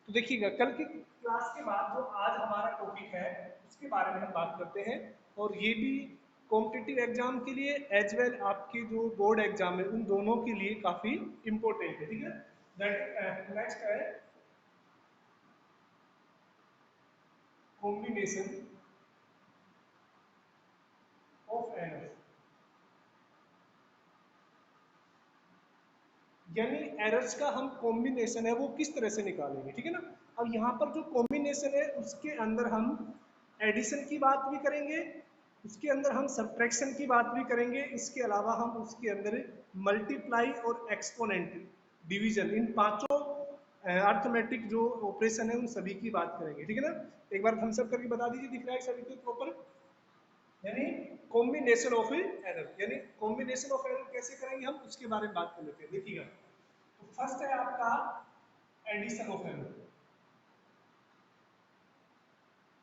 तो देखिएगा कल की क्लास के बाद जो आज हमारा टॉपिक है उसके बारे में हम बात करते हैं, और ये भी कॉम्पिटिटिव एग्जाम के लिए एज वेल आपके जो बोर्ड एग्जाम है उन दोनों के लिए काफी इंपॉर्टेंट है, ठीक है। दैट नेक्स्ट है कॉम्बिनेशन ऑफ एरर्स, यानी एरर्स का हम कॉम्बिनेशन है वो किस तरह से निकालेंगे, ठीक है ना। अब यहाँ पर जो कॉम्बिनेशन है उसके अंदर हम एडिशन की बात भी करेंगे, उसके अंदर हम सब्ट्रैक्शन की बात भी करेंगे, इसके अलावा हम उसके अंदर मल्टीप्लाई और एक्सपोनेंट, डिवीजन, इन पांचों अर्थमेटिक जो ऑपरेशन है उन सभी की बात करेंगे, ठीक है ना। एक बार थम्स अप करके बता दीजिए, दिख रहा है सभी को प्रॉपर। यानी कॉम्बिनेशन ऑफ एरर, यानी कॉम्बिनेशन ऑफ एरर कैसे करेंगे हम उसके बारे में बात कर लेते हैं, देखिएगा। तो फर्स्ट है आपका addition of error,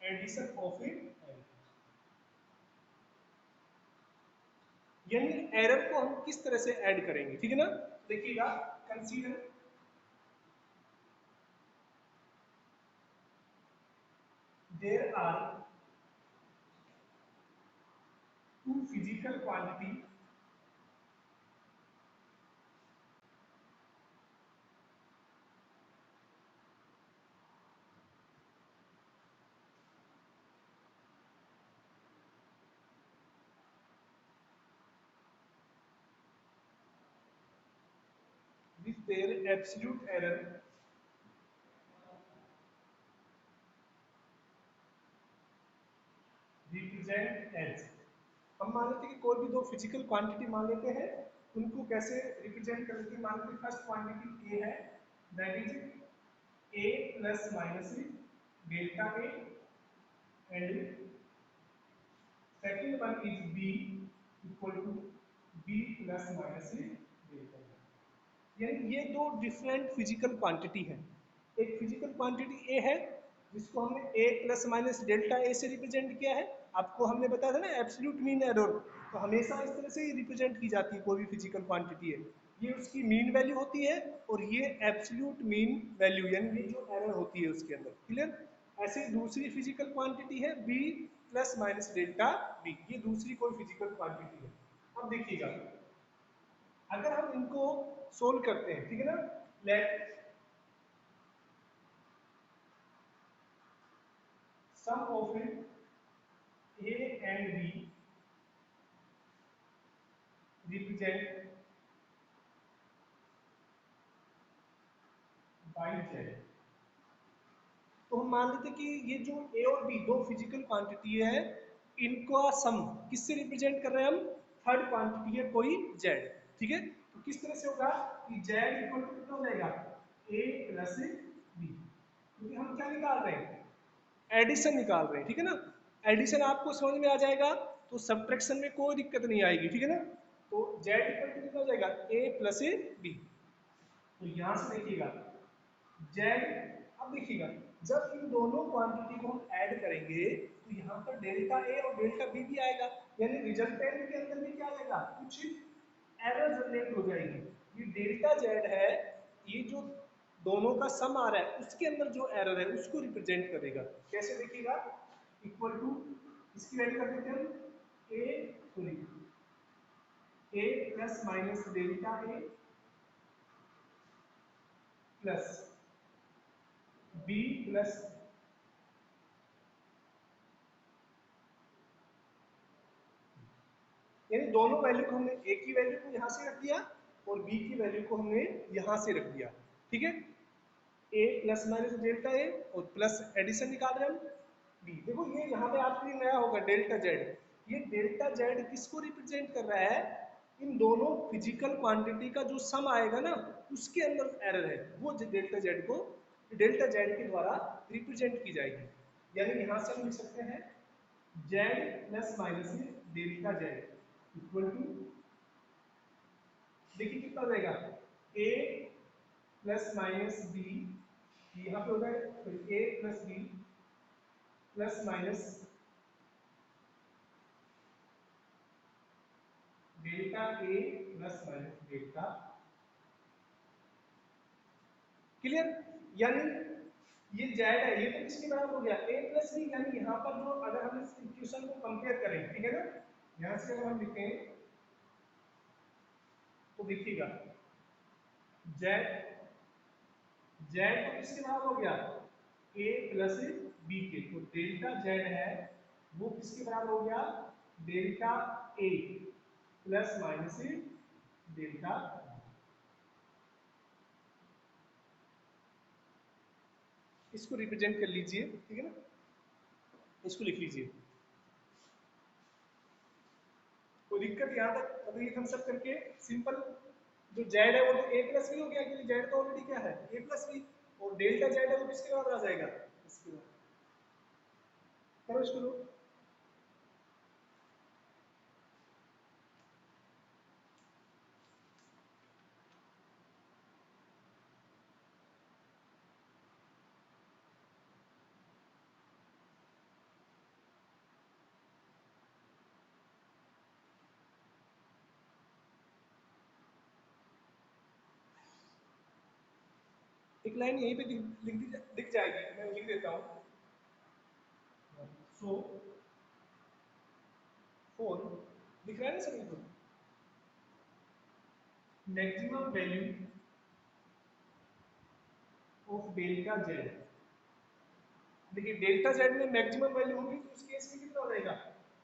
addition of error, यानी एरर को हम किस तरह से ऐड करेंगे, ठीक है ना। देखिएगा, consider there are two physical quantity with their absolute error represent as. हम मान लेते हैं कि कोई भी दो फिजिकल क्वांटिटी मान लेते हैं, उनको कैसे रिप्रेजेंट कर लेते हैं। मान लेते हैं फर्स्ट क्वांटिटी ए है, that is A plus minus delta A, and second one is B equal to B plus minus delta A. यानी ये दो डिफरेंट फिजिकल क्वांटिटी है। एक फिजिकल क्वांटिटी ए है जिसको हमने ए प्लस माइनस डेल्टा ए से रिप्रेजेंट किया है। आपको हमने बताया था ना एब्सोल्यूट मीन एरर, तो हमेशा इस तरह से ही रिप्रेजेंट की जाती है कोई भी फिजिकल क्वांटिटी है। ये उसकी मीन वैल्यू होती है, और ये एब्सोल्यूट मीन वैल्यू, यानी ये जो एरर होती है उसके अंदर, क्लियर। ऐसे दूसरी फिजिकल क्वांटिटी है B plus minus delta B, ये दूसरी कोई फिजिकल क्वांटिटी है। अब देखिएगा, अगर हम इनको सोल्व करते हैं, ठीक है ना, let sum of A and B represent by Z. तो हम मान लेते हैं कि ये जो ए और बी दो फिजिकल क्वांटिटी है, इनका सम किससे रिप्रेजेंट कर रहे हैं हम, थर्ड क्वांटिटी है कोई जेड, ठीक है। तो किस तरह से होगा कि जेड इक्वल टू कितना हो जाएगा, ए प्लस बी, क्योंकि हम क्या निकाल रहे हैं, एडिशन निकाल रहे हैं, ठीक है ना। एडिशन आपको समझ में आ जाएगा तो सब्ट्रैक्शन में कोई दिक्कत नहीं आएगी, ठीक है ना। तो जेड इक्वल टू कितना हो जाएगा, ए प्लस बी। तो यहां से देखिएगा जेड, अब देखिएगा जब इन दोनों क्वांटिटी को हम ऐड करेंगे तो यहाँ पर डेल्टा ए और डेल्टा बी भी आएगा, यानी रिजल्टेंट के अंदर भी क्या आ जाएगा, कुछ एरर जनरेट हो जाएगी। ये डेल्टा जेड है, ये जो दोनों का सम आ रहा है उसके अंदर जो एरर है उसको रिप्रेजेंट करेगा। कैसे देखिएगा, इक्वल टू, इसकी वैल्यू कर देते हैं हम ए, sorry, A plus minus delta A plus B plus, यानी दोनों वैल्यू को हमने ए की वैल्यू को यहां से रख दिया और बी की वैल्यू को हमने यहां से रख दिया, ठीक है। ए प्लस माइनस डेल्टा ए और प्लस एडिशन निकाल रहे हैं हम बी। देखो ये यहाँ पे आपके लिए नया होगा डेल्टा जेड, ये डेल्टा जेड किसको रिप्रेजेंट कर रहा है, इन दोनों फिजिकल क्वांटिटी का जो सम आएगा ना उसके अंदर एरर है, वो डेल्टा जेड को डेल्टा जेड के द्वारा रिप्रेजेंट की जाएगी। यानी यहां से हम लिख सकते हैं Z plus minus delta Z equal to, देखिए कितना हो जाएगा, ए प्लस माइनस बी, यहाँ पे होगा A plus B plus minus delta A plus minus delta, clear. यानी ये जेड है, ये तो किसके बराबर हो गया, ए प्लस बी, यानी यहाँ पर जो अगर हम इस इक्वेशन को कंपेयर करें, ठीक है ना, यहाँ से अगर हम लिखें तो देखिएगा जेड, जेड तो किसके बराबर हो गया, ए प्लस बी के, तो डेल्टा जेड है वो किसके बराबर हो गया, delta A plus minus delta, इसको रिप्रेजेंट कर लीजिए, ठीक है ना, इसको लिख लीजिए, कोई दिक्कत यहाँ तक, अगर ये थम्स अप करके सिंपल, जो जेड है वो तो ए प्लस बी हो गया, क्योंकि जेड तो ऑलरेडी क्या है, ए प्लस बी, और डेल्टा जेड है वो किसके बराबर आ जाएगा, इसके बराबर, करो इसको, एक लाइन यहीं पे दिख जाएगी, मैं लिख देता हूँ, सो फोर, दिख रहा है ना सभी को, maximum value of delta Z, देखिए डेल्टा जेड में मैक्सिमम वैल्यू होगी तो उस केस में कितना हो जाएगा,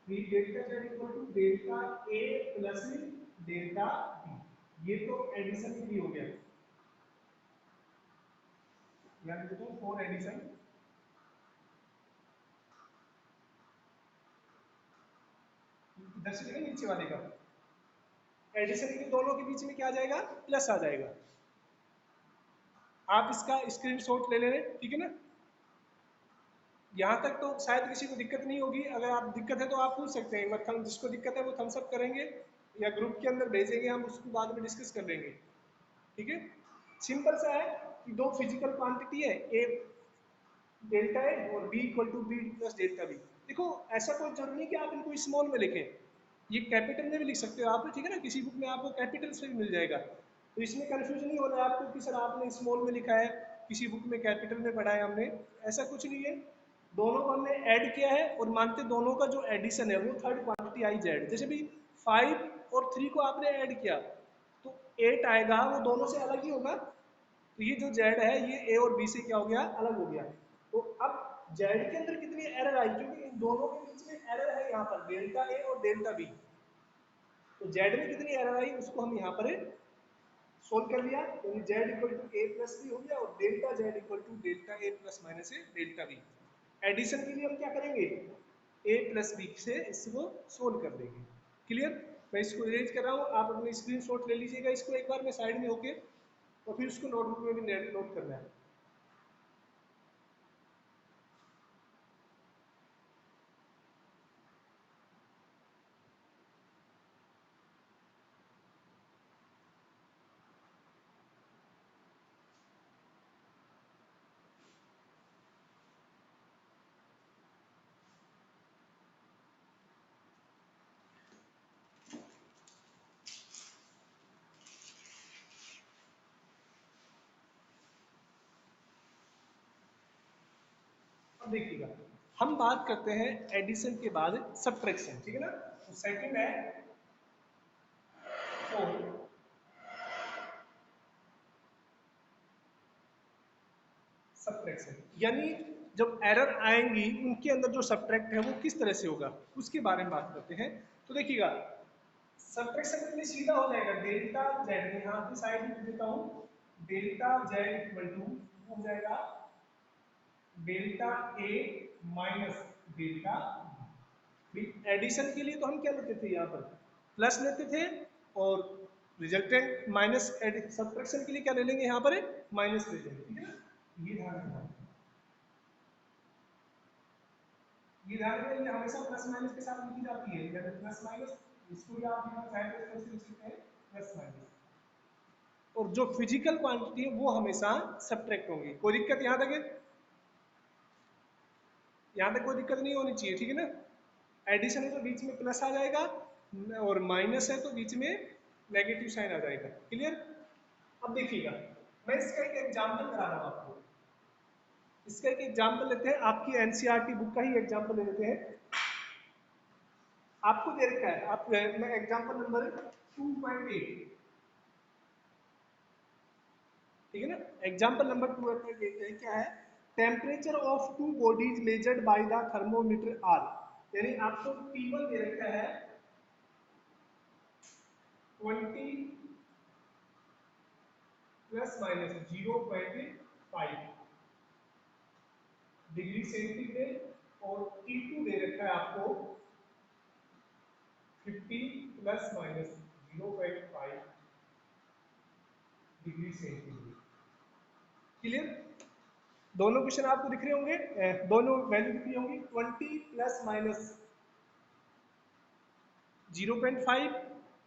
delta Z equal to delta A plus delta B, ये तो एडिशन भी हो गया, यानी देखो फोर एडिशन, इधर से देखो नीचे वाले का एडिशन के दोनों के बीच में क्या आ जाएगा, प्लस आ जाएगा, आप इसका स्क्रीनशॉट ले लें, ठीक है ना, यहाँ तक तो शायद किसी को दिक्कत नहीं होगी, अगर आप दिक्कत है तो आप पूछ सकते हैं एक बार, हम जिसको दिक्कत है वो थम्स अप करेंगे या ग्रुप के अंदर भेजेंगे, हम उसको बाद में डिस्कस कर लेंगे, ठीक है, सिंपल सा है कि दो फिजिकल क्वांटिटी है, ए डेल्टा ए और B equal to B plus delta B, देखो ऐसा कोई जरूरी नहीं कि आप इनको स्मॉल में लिखें, ये कैपिटल में भी लिख सकते हो आप, ठीक है ना, किसी बुक में आपको कैपिटल से भी मिल जाएगा, तो इसमें कंफ्यूजन नहीं होना है आपको कि सर आपने स्मॉल में लिखा है, किसी बुक में कैपिटल में पढ़ा है हमने, ऐसा कुछ नहीं है, दोनों को हमने ऐड किया है और मानते दोनों का जो एडिशन है वो थर्ड क्वांटिटी आई जेड, जैसे भी 5 और 3 को आपने ऐड किया तो 8 आएगा, वो दोनों से अलग ही होगा, तो ये जो जेड है ये ए और बी से क्या हो गया, अलग हो गया, तो अब जेड के अंदर कितनी एरर आई, क्योंकि इन दोनों के बीच में एरर है यहाँ पर डेल्टा ए और डेल्टा बी, तो जेड में कितनी एरर आई उसको हम यहाँ पर सोल्व कर लिया, यानी Z equal to A plus B हो गया और delta Z equal to delta A plus minus A delta B, addition के लिए हम क्या करेंगे, ए प्लस बी से इसको सोल्व कर देंगे, क्लियर, मैं इसको इरेज कर रहा हूँ, आप अपने स्क्रीनशॉट ले लीजिएगा इसको एक बार में साइड में होके, और फिर उसको नोटबुक में भी नोट करना है, अब देखिएगा हम बात करते हैं एडिशन के बाद सब्ट्रैक्शन, ठीक है ना, तो सेकंड है फोर सब्ट्रैक्शन, यानी जब एरर आएंगी उनके अंदर जो सब्ट्रैक्ट है वो किस तरह से होगा उसके बारे में बात करते हैं, तो देखिएगा सब्ट्रैक्शन इतनी सीधा हो जाएगा, डेल्टा जेड में यहाँ पे साइड लिख देता हूँ, डेल्टा जेड इक्वल टू हो जाएगा delta A minus delta, addition के लिए तो हम क्या लेते थे यहाँ पर प्लस लेते थे, और रिजल्टेंट माइनस, सब्ट्रैक्शन के लिए क्या ले लेंगे यहाँ पर माइनस ले लेंगे, ठीक है ना, ये ध्यान रखना, ये ध्यान रखना, ये हमेशा प्लस माइनस के साथ लिखी जाती है, या प्लस माइनस, इसको भी आप यहाँ साइड में लिख सकते हैं प्लस माइनस, और जो फिजिकल क्वांटिटी है वो हमेशा सब्ट्रैक्ट होंगी, कोई दिक्कत यहाँ तक है, यहाँ तक कोई दिक्कत नहीं होनी चाहिए, ठीक है ना, एडिशन है तो बीच में प्लस आ जाएगा, और माइनस है तो बीच में नेगेटिव साइन आ जाएगा, क्लियर, अब देखिएगा मैं इसका एक एग्जाम्पल करा रहा हूँ आपको, इसका एक एग्जाम्पल लेते हैं, आपकी एनसीईआरटी बुक का ही एग्जाम्पल ले लेते हैं। आपको दे रखा है, आप मैं एग्जाम्पल नंबर 2.8, ठीक है ना। एग्जाम्पल नंबर 2.8 है, क्या है, temperature of two bodies measured by the thermometer are, यानी आपको T1 दे रखा है 20 प्लस माइनस 0.5 डिग्री सेंटीग्रेड, और T2 दे रखा है आपको 50 plus minus 0.5 degree centigrade. Clear. दोनों क्वेश्चन आपको दिख रहे होंगे, दोनों वैल्यू दिख रही होंगी, 20 प्लस माइनस 0.5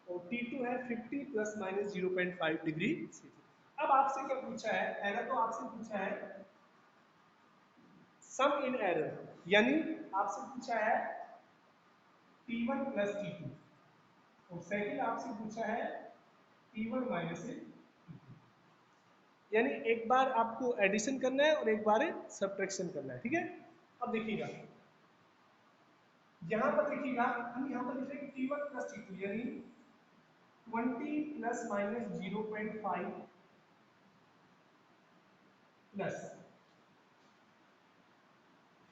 और T2 है 50 प्लस माइनस 0.5 डिग्री सेंटीग्रेड। अब आपसे क्या पूछा है, पहला तो आपसे पूछा है सम इन एरर, यानी आपसे पूछा है T1 प्लस T2, और सेकंड आपसे पूछा है T1 माइनस T2, यानी एक बार आपको एडिशन करना है और एक बार सब्ट्रैक्शन करना है, ठीक है। अब देखिएगा, यहां पर देखिएगा, हम यहां पर लिखेंगे T1 प्लस T2, यानी 20 plus minus 0.5 plus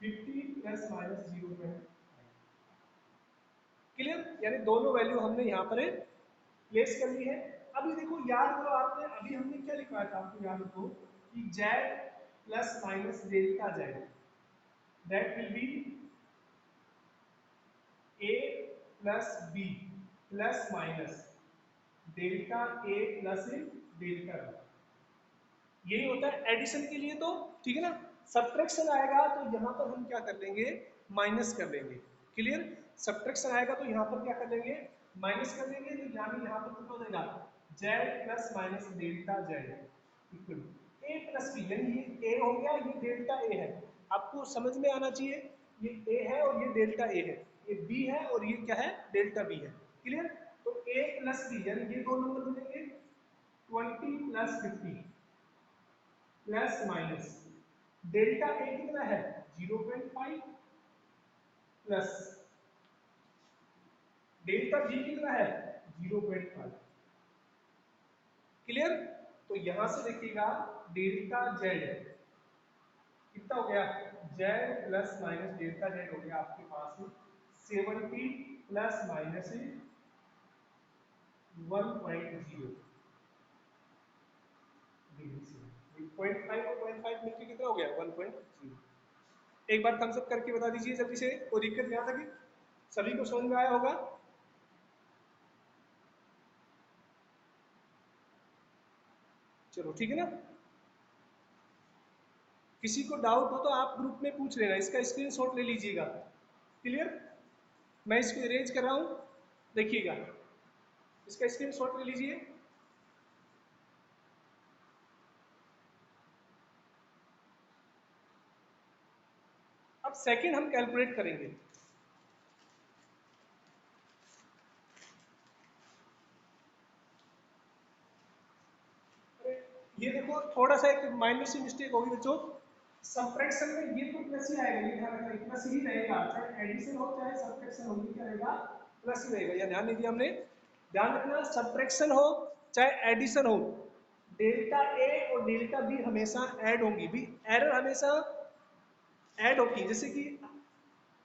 50 plus minus 0.5। Clear, यानी दोनों वैल्यू हमने यहाँ पर प्लेस कर ली है। अभी देखो, याद करो आपने, अभी हमने क्या लिखवाया था, आपको याद रखो कि Z plus minus delta Z, that will be A plus B plus minus delta A plus delta B, यही होता है एडिशन के लिए, तो ठीक है ना। सब्ट्रैक्शन आएगा तो यहाँ पर हम क्या कर लेंगे, माइनस कर लेंगे। क्लियर, सब्ट्रैक्शन आएगा तो यहाँ पर क्या कर लेंगे, माइनस कर लेंगे, तो यानी यहाँ पर कितना हो जाएगा, Z plus minus delta Z equal A plus B, यानी ये ए हो गया, ये डेल्टा ए है, आपको समझ में आना चाहिए, ये ए है और ये डेल्टा ए है, ये बी है और ये क्या है, डेल्टा बी है। क्लियर, तो ए प्लस बी, यानी ये दो नंबर मिलेंगे 20 प्लस 50 प्लस माइनस डेल्टा ए कितना है 0.5 प्लस डेल्टा बी कितना है 0.5। क्लियर, तो यहां से देखिएगा डेल्टा जेड कितना हो गया, Z plus minus delta Z हो गया आपके पास 70 प्लस माइनस 1.0 डिग्री से 0.5 और 0.5 मिलकर कितना हो गया 1.0। एक बार थम्स अप करके बता दीजिए जल्दी से, कोई दिक्कत यहाँ तक सभी को समझ में आया होगा। चलो ठीक है ना, किसी को डाउट हो तो आप ग्रुप में पूछ लेना, इसका स्क्रीनशॉट ले लीजिएगा। क्लियर, मैं इसको इरेज कर रहा हूं, देखिएगा, इसका स्क्रीनशॉट ले लीजिए। अब सेकंड हम कैलकुलेट करेंगे। ये देखो, थोड़ा सा एक माइनर सी मिस्टेक होगी बच्चों, सब्ट्रैक्शन में ये तो प्लस ही आएगा, ये ध्यान रखना, प्लस ही रहेगा, चाहे एडिशन हो चाहे सब्ट्रैक्शन हो, ये क्या रहेगा, प्लस ही रहेगा, ये ध्यान नहीं दिया हमने। ध्यान रखना, सब्ट्रैक्शन हो चाहे एडिशन हो, डेल्टा ए और डेल्टा बी हमेशा ऐड होंगी भी, एरर हमेशा ऐड होती है। जैसे कि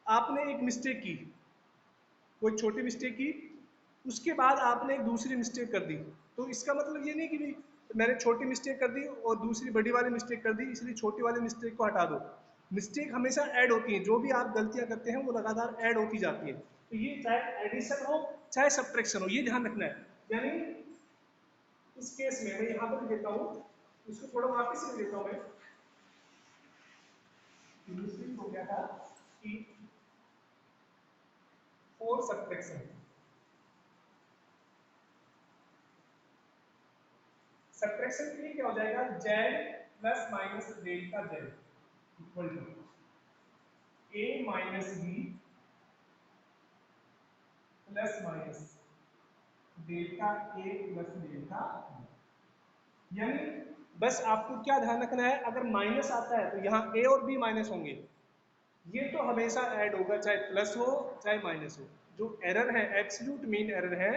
आपने एक मिस्टेक की, कोई छोटी मिस्टेक की, उसके बाद आपने एक दूसरी मिस्टेक कर दी, तो इसका मतलब ये नहीं कि भी मैंने छोटी मिस्टेक कर दी और दूसरी बड़ी वाली मिस्टेक कर दी इसलिए छोटी वाली मिस्टेक को हटा दो। मिस्टेक हमेशा ऐड होती है, जो भी आप गलतियां करते हैं वो लगातार ऐड होती जाती है, तो ये चाहे एडिशन हो चाहे सब्ट्रैक्शन हो, ये ध्यान रखना है। यानी इस केस में मैं यहाँ पर देता हूँ, इसको थोड़ा वापस से देता हूँ मैं, मिस्टेक हो गया था कि फोर सब्ट्रैक्शन, सब्ट्रैक्शन के लिए क्या हो जाएगा, Z plus minus delta Z equal to A minus B plus minus delta A plus delta, यानी बस आपको क्या ध्यान रखना है, अगर माइनस आता है तो यहाँ ए और बी माइनस होंगे, ये तो हमेशा ऐड होगा, चाहे प्लस हो चाहे माइनस हो। जो एरर है, एब्सोल्यूट मीन एरर है,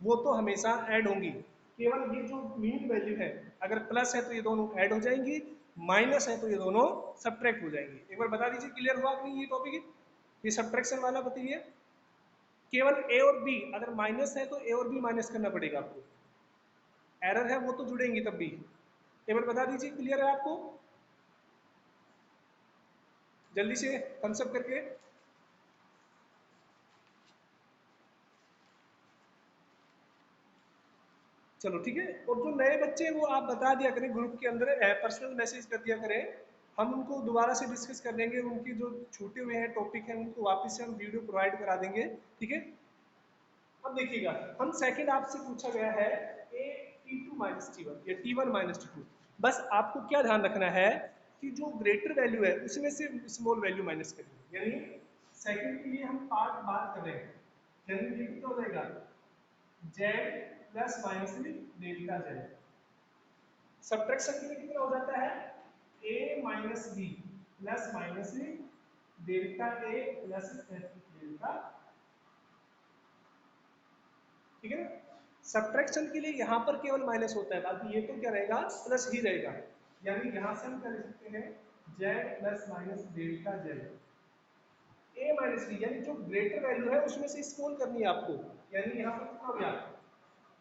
वो तो हमेशा ऐड होंगी। केवल ये जो मीन वैल्यू है, अगर प्लस है तो ये दोनों ऐड हो जाएंगी, माइनस है तो ये दोनों सब्ट्रैक्ट हो जाएंगी। एक बार बता दीजिए क्लियर हुआ कि नहीं ये टॉपिक, ये सब्ट्रैक्शन वाला बताइए। केवल ए और बी, अगर माइनस है तो ए और बी माइनस करना पड़ेगा आपको, एरर है वो तो जुड़ेंगी तब भी। एक बार बता दीजिए क्लियर है आपको, जल्दी से थम्स अप करके। चलो ठीक है, और जो नए बच्चे हैं वो आप बता दिया करें ग्रुप के अंदर, पर्सनल मैसेज कर दिया करें, हम उनको दोबारा से डिस्कस कर लेंगे, उनके जो छूटे हुए हैं टॉपिक हैं उनको वापस से हम वीडियो प्रोवाइड करा देंगे, ठीक है। अब देखिएगा, हम सेकंड आपसे पूछा गया है A T two minus T one, या T one minus T two. बस आपको क्या ध्यान रखना है कि जो ग्रेटर वैल्यू है उसमें से स्मॉल वैल्यू माइनस करनी है, यानी सेकंड के लिए हम पार्ट बात कर रहे हैं, यानी ये कितना हो जाएगा, Z plus minus delta Z. Subtraction के लिए कितना हो जाता है, A minus B plus minus delta A plus delta, ठीक है ना। सब्ट्रैक्शन के लिए यहाँ पर केवल माइनस होता है, बाकी ये तो क्या रहेगा, प्लस ही रहेगा। यानी यहाँ से हम क्या लिख सकते हैं, Z plus minus delta Z, A minus B, यानी जो ग्रेटर वैल्यू है उसमें से स्मॉल करनी है आपको। यानी यहाँ पर कितना हो गया,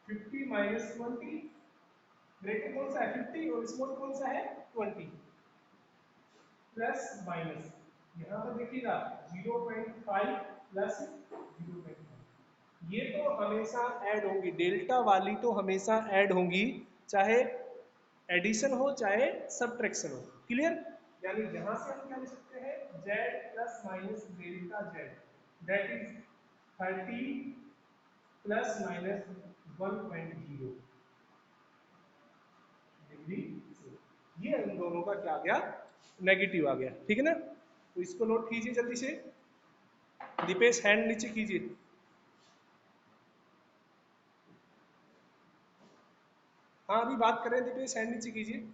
50 माइनस 20, ग्रेटर कौन सा है 50 और स्मॉल कौन सा है 20, प्लस माइनस, यहाँ पर देखिएगा 0.5 प्लस 0.5, ये तो हमेशा ऐड होंगी, डेल्टा वाली तो हमेशा ऐड होंगी, चाहे एडिशन हो चाहे सब्ट्रैक्शन हो, क्लियर। यानी यहां से हम क्या लिख सकते हैं, z plus minus delta z, that is 30 plus minus 1.0 degree से। ये इन दोनों का क्या आ गया, नेगेटिव आ गया, ठीक है ना। तो इसको नोट कीजिए जल्दी से, दीपेश हैंड नीचे कीजिए। हाँ अभी बात कर रहे हैं दीपेश, हैंड नीचे कीजिए।